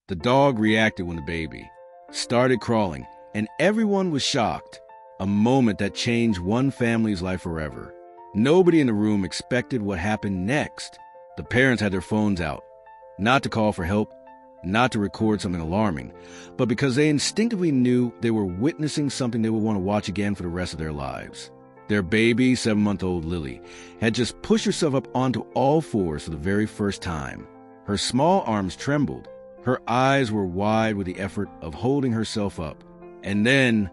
The dog reacted when the baby started crawling, and everyone was shocked. A moment that changed one family's life forever. Nobody in the room expected what happened next. The parents had their phones out, not to call for help, not to record something alarming, but because they instinctively knew they were witnessing something they would want to watch again for the rest of their lives. Their baby, 7-month-old Lily, had just pushed herself up onto all fours for the very first time. Her small arms trembled. Her eyes were wide with the effort of holding herself up. And then,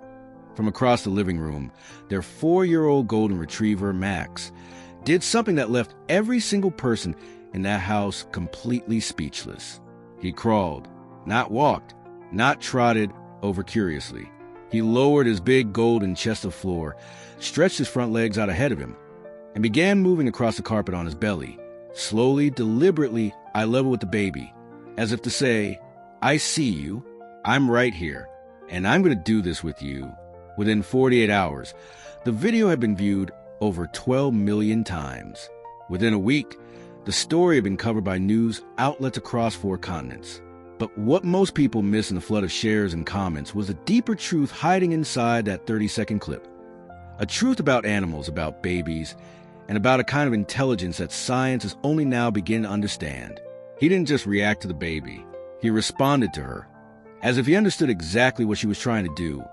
from across the living room, their 4-year-old golden retriever, Max, did something that left every single person in that house completely speechless. He crawled, not walked, not trotted over curiously. He lowered his big golden chest of floor, stretched his front legs out ahead of him, and began moving across the carpet on his belly. Slowly, deliberately, eye level with the baby, as if to say, I see you, I'm right here, and I'm going to do this with you. Within 48 hours, the video had been viewed over 12 million times. Within a week, the story had been covered by news outlets across 4 continents. But what most people missed in the flood of shares and comments was a deeper truth hiding inside that 30-second clip. A truth about animals, about babies, and about a kind of intelligence that science is only now beginning to understand. He didn't just react to the baby. He responded to her, as if he understood exactly what she was trying to do,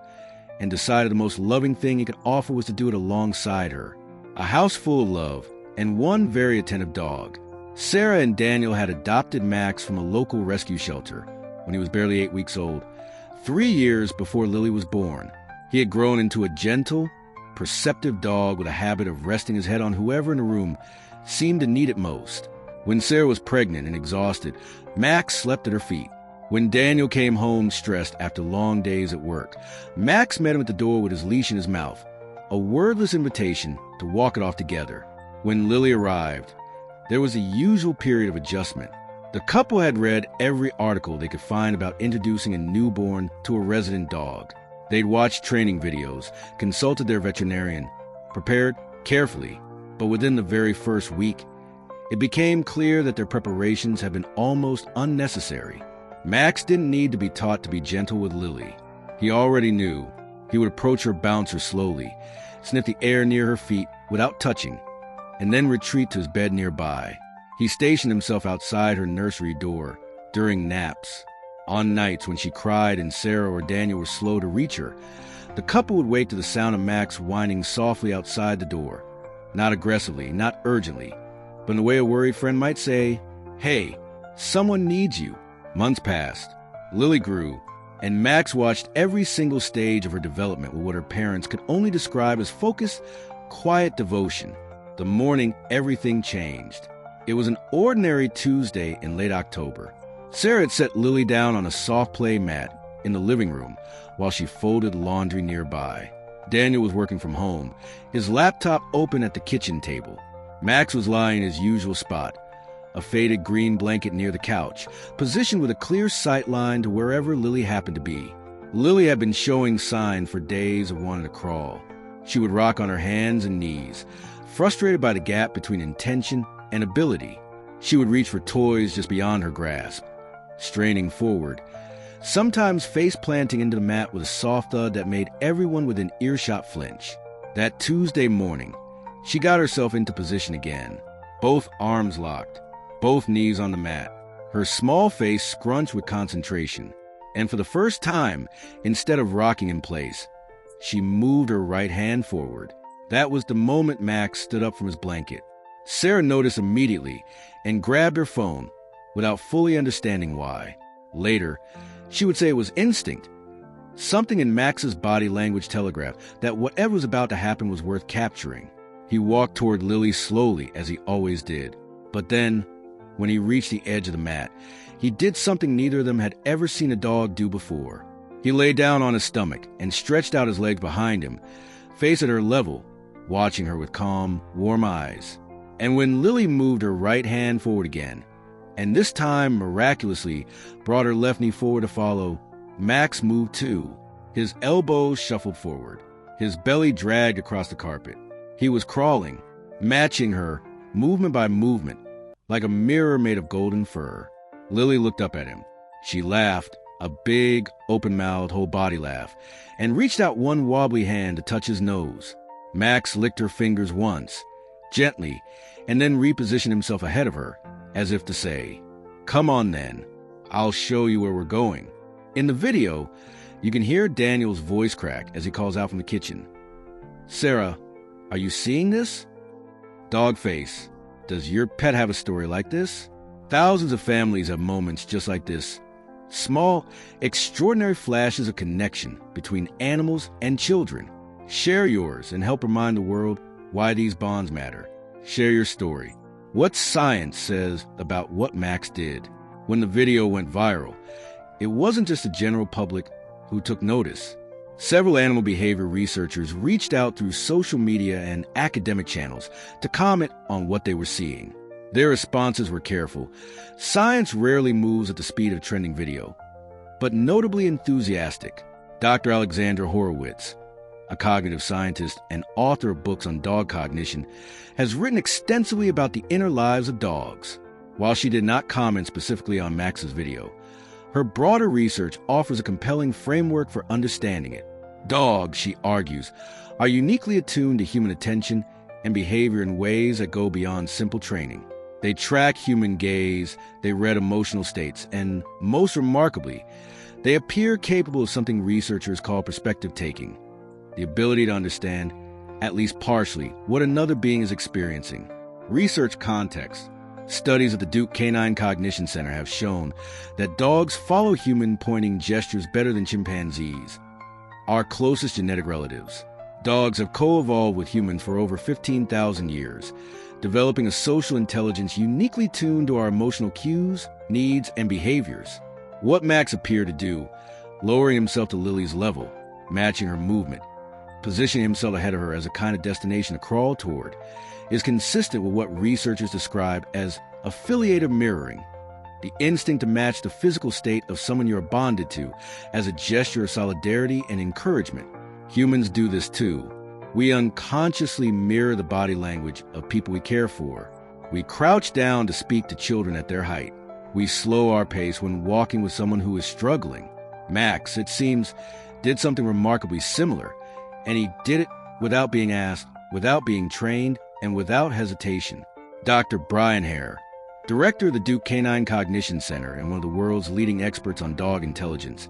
and decided the most loving thing he could offer was to do it alongside her. A house full of love, and one very attentive dog. Sarah and Daniel had adopted Max from a local rescue shelter when he was barely 8 weeks old, 3 years before Lily was born. He had grown into a gentle, perceptive dog with a habit of resting his head on whoever in the room seemed to need it most. When Sarah was pregnant and exhausted, Max slept at her feet. When Daniel came home stressed after long days at work, Max met him at the door with his leash in his mouth, a wordless invitation to walk it off together. When Lily arrived, there was a usual period of adjustment. The couple had read every article they could find about introducing a newborn to a resident dog. They'd watched training videos, consulted their veterinarian, prepared carefully, but within the very first week, it became clear that their preparations had been almost unnecessary. Max didn't need to be taught to be gentle with Lily. He already knew. He would approach her bouncer slowly, sniff the air near her feet without touching, and then retreat to his bed nearby. He stationed himself outside her nursery door during naps. On nights when she cried and Sarah or Daniel were slow to reach her, the couple would wake to the sound of Max whining softly outside the door. Not aggressively, not urgently, but in the way a worried friend might say, "Hey, someone needs you." Months passed. Lily grew, and Max watched every single stage of her development with what her parents could only describe as focused, quiet devotion. The morning everything changed. It was an ordinary Tuesday in late October. Sarah had set Lily down on a soft play mat in the living room while she folded laundry nearby. Daniel was working from home, his laptop open at the kitchen table. Max was lying in his usual spot, a faded green blanket near the couch, positioned with a clear sight line to wherever Lily happened to be. Lily had been showing signs for days of wanting to crawl. She would rock on her hands and knees, frustrated by the gap between intention and ability. She would reach for toys just beyond her grasp, straining forward, sometimes face-planting into the mat with a soft thud that made everyone within earshot flinch. That Tuesday morning, she got herself into position again, both arms locked, both knees on the mat, her small face scrunched with concentration. And for the first time, instead of rocking in place, she moved her right hand forward. That was the moment Max stood up from his blanket. Sarah noticed immediately and grabbed her phone without fully understanding why. Later, she would say it was instinct. Something in Max's body language telegraphed that whatever was about to happen was worth capturing. He walked toward Lily slowly, as he always did. But then, when he reached the edge of the mat, he did something neither of them had ever seen a dog do before. He lay down on his stomach and stretched out his legs behind him, face at her level, watching her with calm, warm eyes. And when Lily moved her right hand forward again, and this time miraculously brought her left knee forward to follow, Max moved too. His elbows shuffled forward. His belly dragged across the carpet. He was crawling, matching her, movement by movement, like a mirror made of golden fur. Lily looked up at him. She laughed, a big, open-mouthed, whole-body laugh, and reached out one wobbly hand to touch his nose. Max licked her fingers once, gently, and then repositioned himself ahead of her, as if to say, "Come on then, I'll show you where we're going." In the video, you can hear Daniel's voice crack as he calls out from the kitchen. "Sarah, are you seeing this?" Dogface, does your pet have a story like this? Thousands of families have moments just like this. Small, extraordinary flashes of connection between animals and children. Share yours and help remind the world why these bonds matter. Share your story. What science says about what Max did. When the video went viral, it wasn't just the general public who took notice. Several animal behavior researchers reached out through social media and academic channels to comment on what they were seeing. Their responses were careful. Science rarely moves at the speed of trending video, but notably enthusiastic. Dr. Alexandra Horowitz, a cognitive scientist and author of books on dog cognition, has written extensively about the inner lives of dogs. While she did not comment specifically on Max's video, her broader research offers a compelling framework for understanding it. Dogs, she argues, are uniquely attuned to human attention and behavior in ways that go beyond simple training. They track human gaze, they read emotional states, and most remarkably, they appear capable of something researchers call perspective taking, the ability to understand, at least partially, what another being is experiencing. Research context. Studies at the Duke Canine Cognition Center have shown that dogs follow human pointing gestures better than chimpanzees, our closest genetic relatives. Dogs have co-evolved with humans for over 15,000 years, developing a social intelligence uniquely tuned to our emotional cues, needs, and behaviors. What Max appeared to do, lowering himself to Lily's level, matching her movement, positioning himself ahead of her as a kind of destination to crawl toward, is consistent with what researchers describe as affiliative mirroring, the instinct to match the physical state of someone you're bonded to as a gesture of solidarity and encouragement. Humans do this too. We unconsciously mirror the body language of people we care for. We crouch down to speak to children at their height. We slow our pace when walking with someone who is struggling. Max, it seems, did something remarkably similar, and he did it without being asked, without being trained, and without hesitation. Dr. Brian Hare, director of the Duke Canine Cognition Center and one of the world's leading experts on dog intelligence,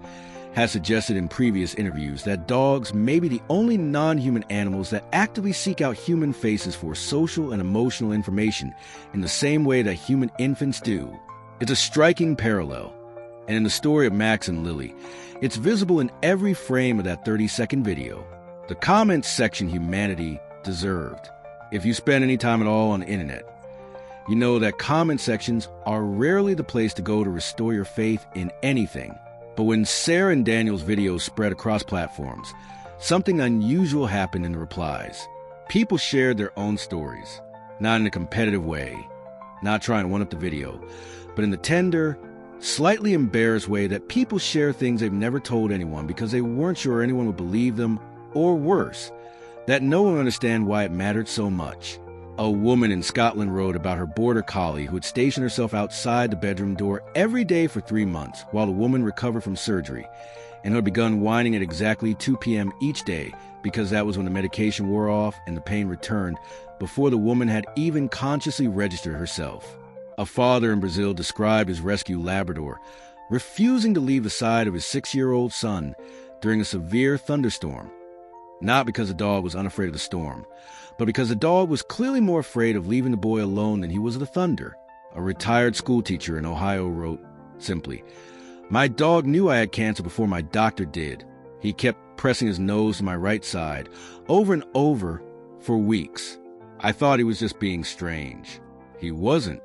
has suggested in previous interviews that dogs may be the only non-human animals that actively seek out human faces for social and emotional information in the same way that human infants do. It's a striking parallel, and in the story of Max and Lily, it's visible in every frame of that 30-second video. The comments section humanity deserved. If you spend any time at all on the internet, you know that comment sections are rarely the place to go to restore your faith in anything. But when Sarah and Daniel's videos spread across platforms, something unusual happened in the replies. People shared their own stories, not in a competitive way, not trying to one-up the video, but in the tender, slightly embarrassed way that people share things they've never told anyone because they weren't sure anyone would believe them, or worse, that no one would understand why it mattered so much. A woman in Scotland wrote about her border collie who had stationed herself outside the bedroom door every day for 3 months while the woman recovered from surgery, and who had begun whining at exactly 2 p.m. each day because that was when the medication wore off and the pain returned before the woman had even consciously registered herself. A father in Brazil described his rescue Labrador refusing to leave the side of his 6-year-old son during a severe thunderstorm, not because the dog was unafraid of the storm, but because the dog was clearly more afraid of leaving the boy alone than he was of the thunder. A retired schoolteacher in Ohio wrote simply, "My dog knew I had cancer before my doctor did. He kept pressing his nose to my right side over and over for weeks. I thought he was just being strange. He wasn't."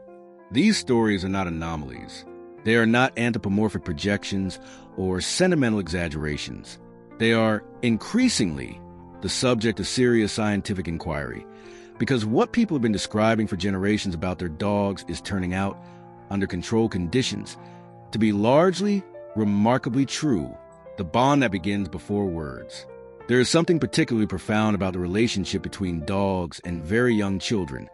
These stories are not anomalies. They are not anthropomorphic projections or sentimental exaggerations. They are increasingly the subject of serious scientific inquiry, because what people have been describing for generations about their dogs is turning out, under controlled conditions, to be largely, remarkably true, the bond that begins before words. There is something particularly profound about the relationship between dogs and very young children,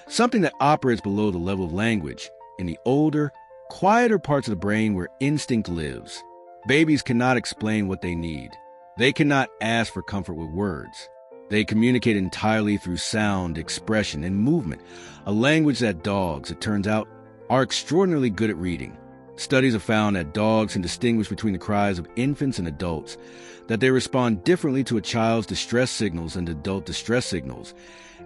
something that operates below the level of language in the older, quieter parts of the brain where instinct lives. Babies cannot explain what they need. They cannot ask for comfort with words. They communicate entirely through sound, expression, and movement, a language that dogs, it turns out, are extraordinarily good at reading. Studies have found that dogs can distinguish between the cries of infants and adults, that they respond differently to a child's distress signals and adult distress signals,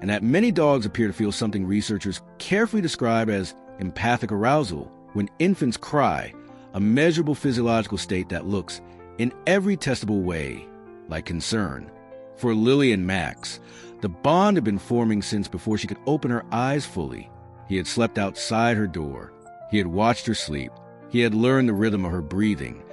and that many dogs appear to feel something researchers carefully describe as empathic arousal when infants cry, a measurable physiological state that looks, in every testable way, like concern. For Lily and Max, the bond had been forming since before she could open her eyes fully. He had slept outside her door. He had watched her sleep. He had learned the rhythm of her breathing,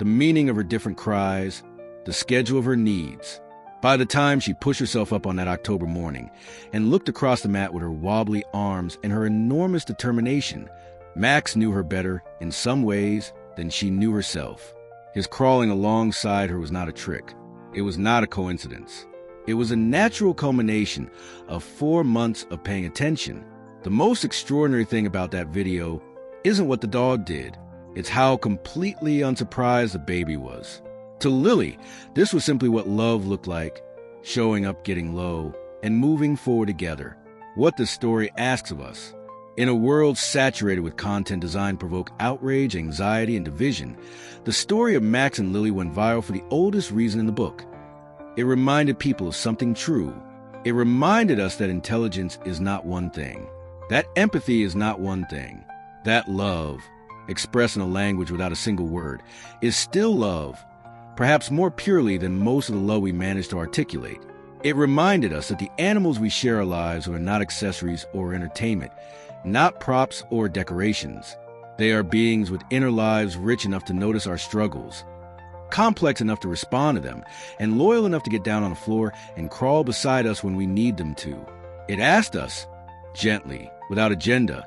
the meaning of her different cries, the schedule of her needs. By the time she pushed herself up on that October morning and looked across the mat with her wobbly arms and her enormous determination, Max knew her better in some ways than she knew herself. His crawling alongside her was not a trick. It was not a coincidence. It was a natural culmination of 4 months of paying attention. The most extraordinary thing about that video isn't what the dog did. It's how completely unsurprised the baby was. To Lily, this was simply what love looked like, showing up, getting low, and moving forward together. What the story asks of us. In a world saturated with content designed to provoke outrage, anxiety, and division, the story of Max and Lily went viral for the oldest reason in the book. It reminded people of something true. It reminded us that intelligence is not one thing. That empathy is not one thing. That love, expressed in a language without a single word, is still love, perhaps more purely than most of the love we manage to articulate. It reminded us that the animals we share our lives with are not accessories or entertainment, not props or decorations. They are beings with inner lives rich enough to notice our struggles, complex enough to respond to them, and loyal enough to get down on the floor and crawl beside us when we need them to. It asked us, gently, without agenda,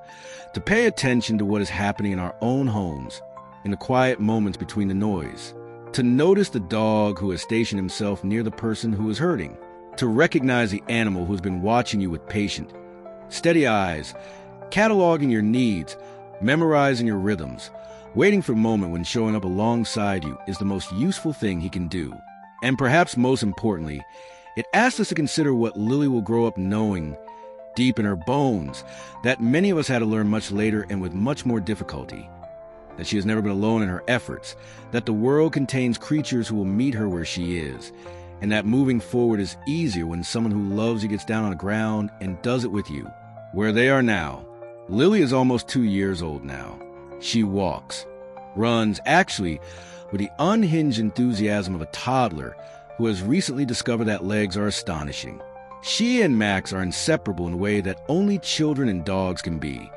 to pay attention to what is happening in our own homes, in the quiet moments between the noise, to notice the dog who has stationed himself near the person who is hurting, to recognize the animal who has been watching you with patient, steady eyes, cataloging your needs, memorizing your rhythms, waiting for a moment when showing up alongside you is the most useful thing he can do. And perhaps most importantly, it asks us to consider what Lily will grow up knowing deep in her bones, that many of us had to learn much later and with much more difficulty. That she has never been alone in her efforts, that the world contains creatures who will meet her where she is, and that moving forward is easier when someone who loves you gets down on the ground and does it with you. Where they are now, Lily is almost 2 years old now. She walks, runs, actually, with the unhinged enthusiasm of a toddler who has recently discovered that legs are astonishing. She and Max are inseparable in a way that only children and dogs can be,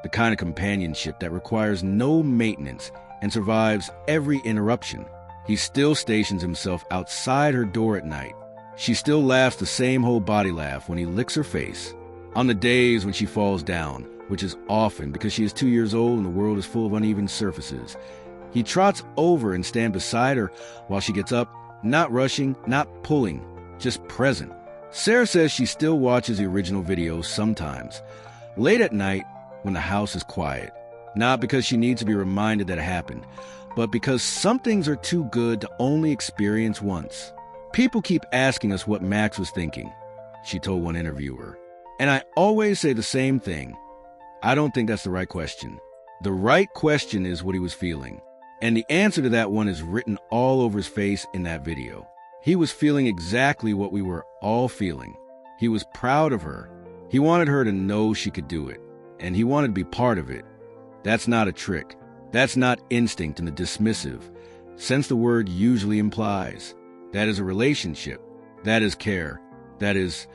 the kind of companionship that requires no maintenance and survives every interruption. He still stations himself outside her door at night. She still laughs the same whole body laugh when he licks her face. On the days when she falls down, which is often because she is 2 years old and the world is full of uneven surfaces, he trots over and stands beside her while she gets up, not rushing, not pulling, just present. Sarah says she still watches the original videos sometimes, late at night when the house is quiet, not because she needs to be reminded that it happened, but because some things are too good to only experience once. People keep asking us what Max was thinking, she told one interviewer. And I always say the same thing. I don't think that's the right question. The right question is what he was feeling. And the answer to that one is written all over his face in that video. He was feeling exactly what we were all feeling. He was proud of her. He wanted her to know she could do it. And he wanted to be part of it. That's not a trick. That's not instinct in the dismissive sense the word usually implies. That is a relationship. That is care. That is,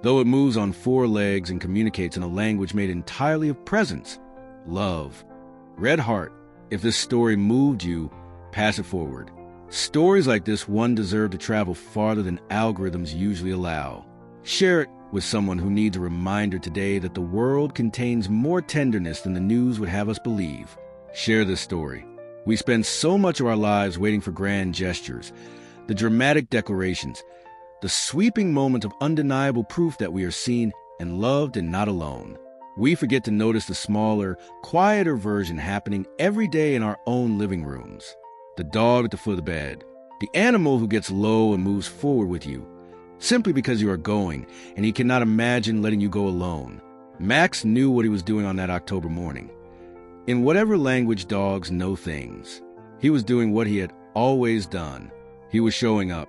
though it moves on 4 legs and communicates in a language made entirely of presence, love. Red heart, if this story moved you, pass it forward. Stories like this one deserve to travel farther than algorithms usually allow. Share it with someone who needs a reminder today that the world contains more tenderness than the news would have us believe. Share this story. We spend so much of our lives waiting for grand gestures, the dramatic declarations, the sweeping moments of undeniable proof that we are seen and loved and not alone. We forget to notice the smaller, quieter version happening every day in our own living rooms. The dog at the foot of the bed. The animal who gets low and moves forward with you, simply because you are going, and he cannot imagine letting you go alone. Max knew what he was doing on that October morning. In whatever language dogs know things, he was doing what he had always done. He was showing up.